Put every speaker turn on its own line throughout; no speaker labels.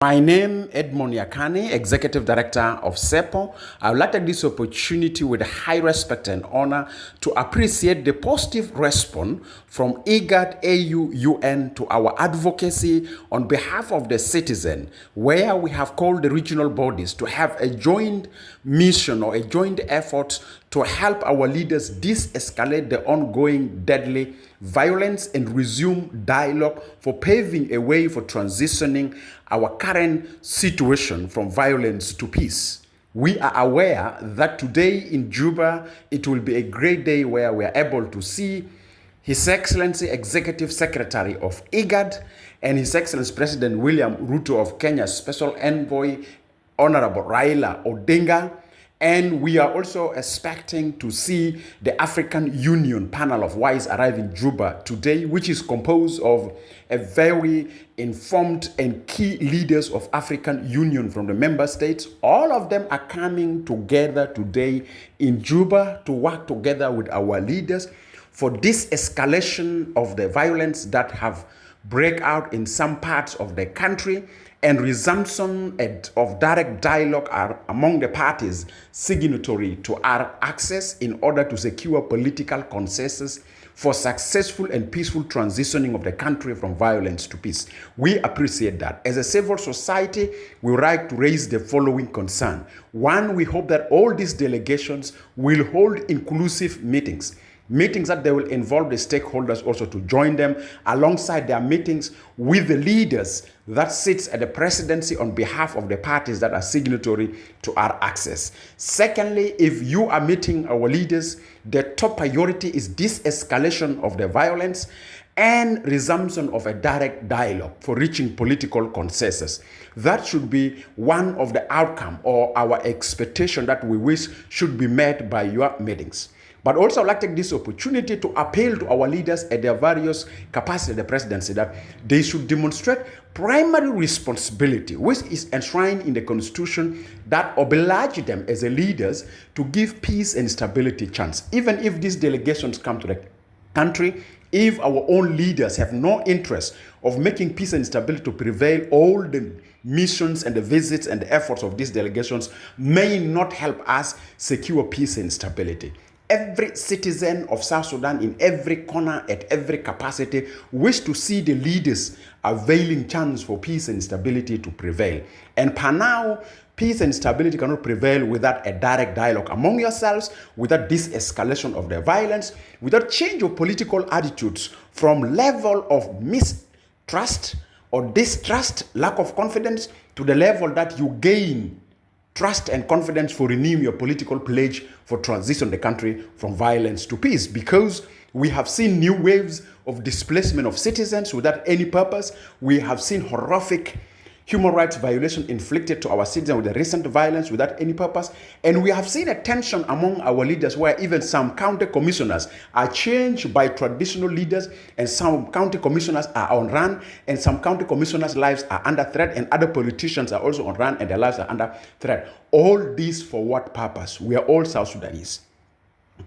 My name Edmund Yakani, Executive Director of CEPO. I would like to take this opportunity with high respect and honor to appreciate the positive response from IGAD, AU, UN to our advocacy on behalf of the citizen, where we have called the regional bodies to have a joint mission or a joint effort to help our leaders de-escalate the ongoing deadly violence and resume dialogue for paving a way for transitioning our current situation from violence to peace. We are aware that today in Juba, it will be a great day where we are able to see His Excellency Executive Secretary of IGAD and His Excellency President William Ruto of Kenya's Special Envoy, Honorable Raila Odinga. And we are also expecting to see the African Union panel of wise arrive in Juba today, which is composed of a very informed and key leaders of African Union from the member states. All of them are coming together today in Juba to work together with our leaders for this escalation of the violence that have break out in some parts of the country and resumption of direct dialogue are among the parties signatory to our access in order to secure political consensus for successful and peaceful transitioning of the country from violence to peace. We appreciate that. As a civil society, we would like to raise the following concern. One, we hope that all these delegations will hold inclusive meetings that they will involve the stakeholders also to join them alongside their meetings with the leaders that sits at the presidency on behalf of the parties that are signatory to our access. Secondly, if you are meeting our leaders, the top priority is de-escalation of the violence and resumption of a direct dialogue for reaching political consensus. That should be one of the outcome or our expectation that we wish should be met by your meetings. But also I'd like to take this opportunity to appeal to our leaders at their various capacities of the presidency that they should demonstrate primary responsibility, which is enshrined in the Constitution, that oblige them as the leaders to give peace and stability chance. Even if these delegations come to the country, if our own leaders have no interest of making peace and stability to prevail, all the missions and the visits and the efforts of these delegations may not help us secure peace and stability. Every citizen of South Sudan in every corner, at every capacity, wish to see the leaders availing chance for peace and stability to prevail. And per now, peace and stability cannot prevail without a direct dialogue among yourselves, without this escalation of the violence, without change of political attitudes from level of mistrust or distrust, lack of confidence, to the level that you gain trust and confidence for renewing your political pledge for transition the country from violence to peace, because we have seen new waves of displacement of citizens without any purpose. We have seen horrific human rights violation inflicted to our citizens with the recent violence without any purpose. And we have seen a tension among our leaders where even some county commissioners are changed by traditional leaders, and some county commissioners are on run, and some county commissioners' lives are under threat, and other politicians are also on run and their lives are under threat. All this for what purpose? We are all South Sudanese.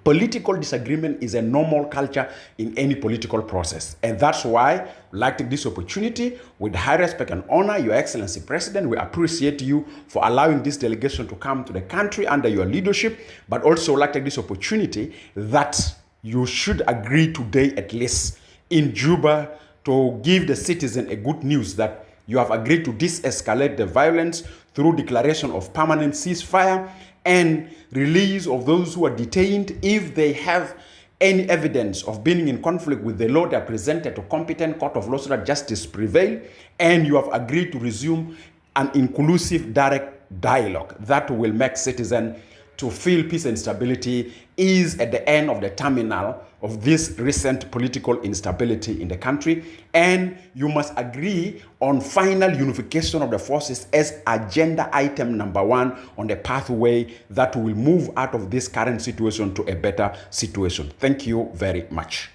Political disagreement is a normal culture in any political process. And that's why I'd like to take this opportunity with high respect and honor, Your Excellency President. We appreciate you for allowing this delegation to come to the country under your leadership, but also I'd like to take this opportunity that you should agree today at least in Juba to give the citizen a good news that you have agreed to de-escalate the violence through declaration of permanent ceasefire and release of those who are detained if they have any evidence of being in conflict with the law. They are presented to competent court of law so that justice prevail, and you have agreed to resume an inclusive direct dialogue that will make citizens to feel peace and stability is at the end of the terminal of this recent political instability in the country. And you must agree on final unification of the forces as agenda item number 1 on the pathway that will move out of this current situation to a better situation. Thank you very much.